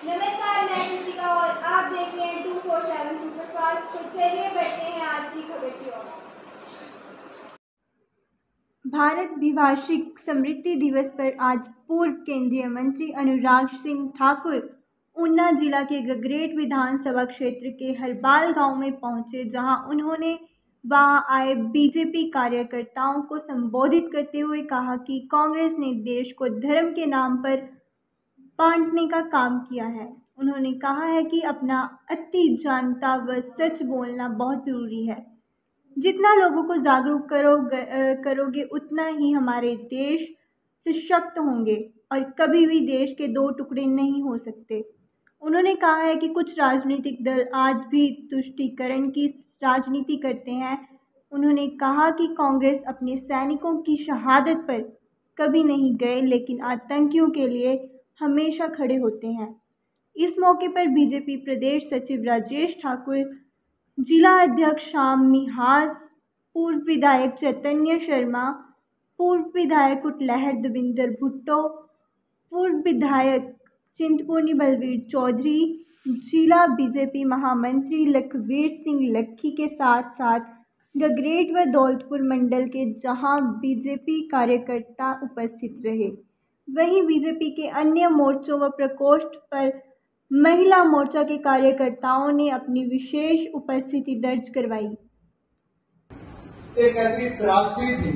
नमस्कार, मैं कृतिका और आप देख रहे हैं 247 सुपरफास्ट। तो चलिए बढ़ते हैं आज की खबर की ओर। भारत द्विभाषिक स्मृति दिवस पर आज पूर्व केंद्रीय मंत्री अनुराग सिंह ठाकुर ऊना जिला के गगरेट विधानसभा क्षेत्र के हरबाल गांव में पहुंचे, जहां उन्होंने वहां आए बीजेपी कार्यकर्ताओं को संबोधित करते हुए कहा कि कांग्रेस ने देश को धर्म के नाम पर बांटने का काम किया है। उन्होंने कहा है कि अपना अति जानता व सच बोलना बहुत ज़रूरी है। जितना लोगों को जागरूक करोगे उतना ही हमारे देश सशक्त होंगे और कभी भी देश के दो टुकड़े नहीं हो सकते। उन्होंने कहा है कि कुछ राजनीतिक दल आज भी तुष्टीकरण की राजनीति करते हैं। उन्होंने कहा कि कांग्रेस अपने सैनिकों की शहादत पर कभी नहीं गए, लेकिन आतंकियों के लिए हमेशा खड़े होते हैं। इस मौके पर बीजेपी प्रदेश सचिव राजेश ठाकुर, जिला अध्यक्ष श्याम मिहास, पूर्व विधायक चैतन्य शर्मा, पूर्व विधायक कुटलहर देविंदर भुट्टो, पूर्व विधायक चिंतपूर्णी बलवीर चौधरी, जिला बीजेपी महामंत्री लखवीर सिंह लक्की के साथ साथ गगरेट व दौलतपुर मंडल के जहां बीजेपी कार्यकर्ता उपस्थित रहे। वहीं बीजेपी के अन्य मोर्चों व प्रकोष्ठ पर महिला मोर्चा के कार्यकर्ताओं ने अपनी विशेष उपस्थिति दर्ज करवाई। एक ऐसी त्रासदी थी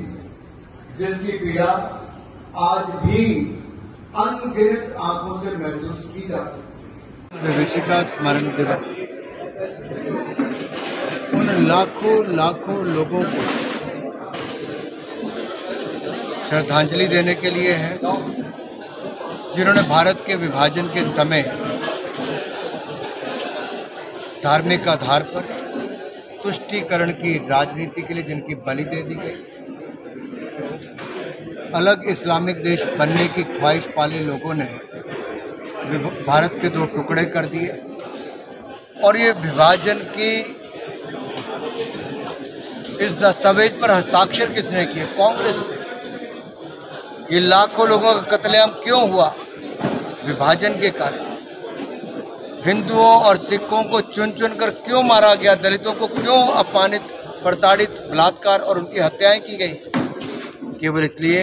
जिसकी पीड़ा आज भी अनगिनत आंखों से महसूस की जा सकती है। विभीषिका स्मरण दिवस उन लाखों लोगों को श्रद्धांजलि देने के लिए है जिन्होंने भारत के विभाजन के समय धार्मिक आधार पर तुष्टीकरण की राजनीति के लिए जिनकी बलि दे दी गई, अलग इस्लामिक देश बनने की ख्वाहिश पाले लोगों ने भारत के दो टुकड़े कर दिए। और ये विभाजन की इस दस्तावेज पर हस्ताक्षर किसने किए? कांग्रेस। ये लाखों लोगों का कत्लेआम क्यों हुआ? विभाजन के कारण। हिंदुओं और सिखों को चुन चुन कर क्यों मारा गया? दलितों को क्यों अपमानित, प्रताड़ित, बलात्कार और उनकी हत्याएं की गई? केवल इसलिए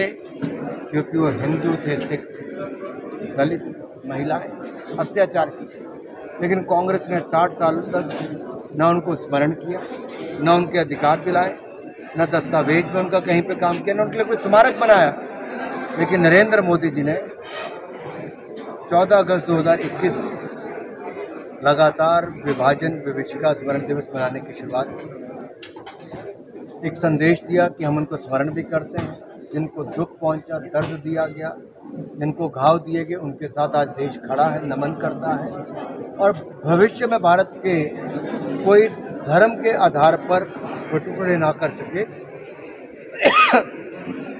क्योंकि वो हिंदू थे, सिख थे, दलित, महिलाएं, अत्याचार की। लेकिन कांग्रेस ने 60 साल तक न उनको स्मरण किया, न उनके अधिकार दिलाए, न दस्तावेज में उनका कहीं पे काम किया, न उनके लिए कोई स्मारक बनाया। लेकिन नरेंद्र मोदी जी ने 14 अगस्त 2021 लगातार विभीषिका स्मरण दिवस मनाने की शुरुआत की। एक संदेश दिया कि हम उनको स्मरण भी करते हैं, जिनको दुख पहुंचा, दर्द दिया गया, जिनको घाव दिए गए, उनके साथ आज देश खड़ा है, नमन करता है। और भविष्य में भारत के कोई धर्म के आधार पर टुकड़े ना कर सके,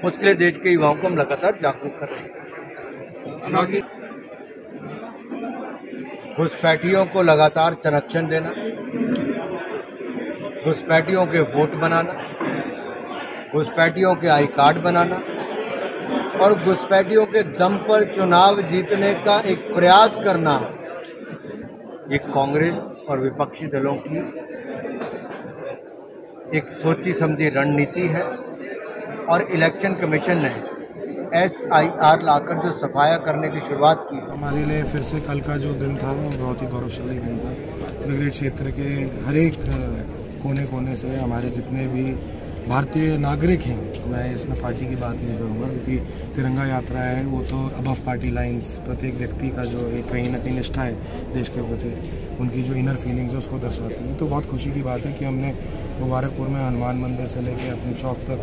उसके लिए देश के युवाओं को हम लगातार जागरूक कर रहे हैं। घुसपैठियों को लगातार संरक्षण देना, घुसपैठियों के वोट बनाना, घुसपैठियों के आई कार्ड बनाना और घुसपैठियों के दम पर चुनाव जीतने का एक प्रयास करना, ये कांग्रेस और विपक्षी दलों की एक सोची समझी रणनीति है। और इलेक्शन कमीशन ने SIR लाकर जो सफाया करने की शुरुआत की, हमारे लिए फिर से कल का जो दिन था वो बहुत ही गौरवशाली दिन था। गगरेट क्षेत्र के हर एक कोने कोने से हमारे जितने भी भारतीय नागरिक हैं, मैं इसमें पार्टी की बात नहीं करूँगा क्योंकि तिरंगा यात्रा है, वो तो अबव पार्टी लाइंस, प्रत्येक व्यक्ति का जो एक कहीं ना कहीं निष्ठा है देश के प्रति, उनकी जो इनर फीलिंग्स है उसको दर्शाती है। तो बहुत खुशी की बात है कि हमने मुबारकपुर में हनुमान मंदिर से लेकर अपने चौक तक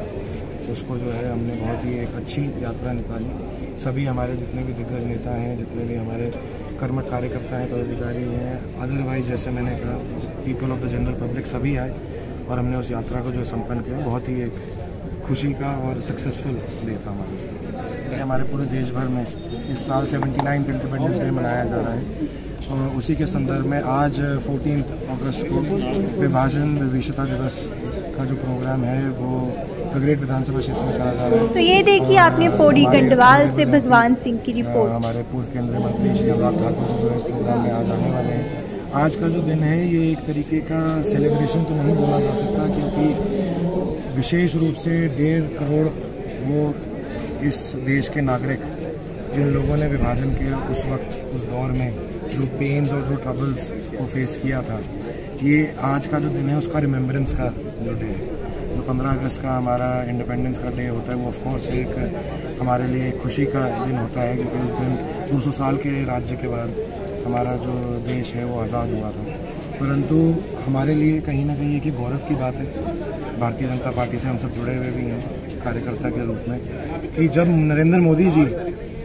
उसको जो है हमने बहुत ही एक अच्छी यात्रा निकाली। सभी हमारे जितने भी दिग्गज नेता हैं, जितने भी हमारे कर्मठ कार्यकर्ता हैं, पदाधिकारी हैं, अदरवाइज जैसे मैंने कहा people of the general public, सभी आए और हमने उस यात्रा को जो संपन्न किया। बहुत ही एक खुशी का और सक्सेसफुल डे था हमारे पूरे देश भर में। इस साल 79th इंडिपेंडेंस डे मनाया जा रहा है और उसी के संदर्भ में आज 14 अगस्त को विभाषिका दिवस का जो प्रोग्राम है वो गगरेट विधानसभा क्षेत्र में करा जा रहा है। तो ये देखिए आपने पौड़ी गंडवाल से भगवान सिंह की रिपोर्ट। हमारे पूर्व केंद्रीय मंत्री श्री अनुराग ठाकुर जी जो इस प्रोग्राम में आज आने वाले हैं। आज का जो दिन है ये एक तरीके का सेलिब्रेशन तो नहीं बोला जा सकता, क्योंकि विशेष रूप से 1.5 करोड़ वो इस देश के नागरिक जिन लोगों ने विभाजन के उस वक्त उस दौर में जो पेन्स और जो ट्रबल्स को फेस किया था, ये आज का जो दिन है उसका रिमेम्बरेंस का जो डे है। जो 15 अगस्त का हमारा इंडिपेंडेंस का डे होता है वो ऑफकोर्स एक हमारे लिए खुशी का दिन होता है, क्योंकि उस दिन 200 साल के राज्य के बाद हमारा जो देश है वो आज़ाद हुआ था। परंतु हमारे लिए कहीं ना कहीं एक गौरव की बात है, भारतीय जनता पार्टी से हम सब जुड़े हुए भी हैं कार्यकर्ता के रूप में, कि जब नरेंद्र मोदी जी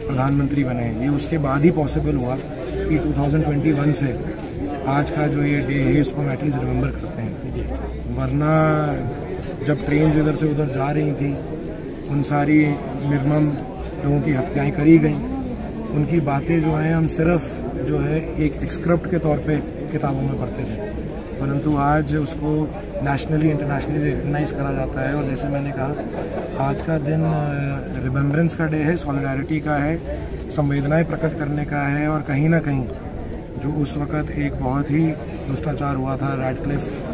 प्रधानमंत्री बने ये उसके बाद ही पॉसिबल हुआ कि 2021 से आज का जो ये डे है इसको हम एटलीस्ट रिमेंबर करते हैं। वरना जब ट्रेन इधर से उधर जा रही थी, उन सारी निर्मम लोगों की हत्याएं करी गई, उनकी बातें जो हैं हम सिर्फ जो है एक स्क्रिप्ट के तौर पे किताबों में पढ़ते थे, परंतु आज उसको नेशनली इंटरनेशनली रिकग्नाइज करा जाता है। और जैसे मैंने कहा आज का दिन रिमेम्बरेंस का डे है, सॉलिडारिटी का है, संवेदनाएं प्रकट करने का है, और कहीं ना कहीं जो उस वक़्त एक बहुत ही दुष्टाचार हुआ था रैडक्लिफ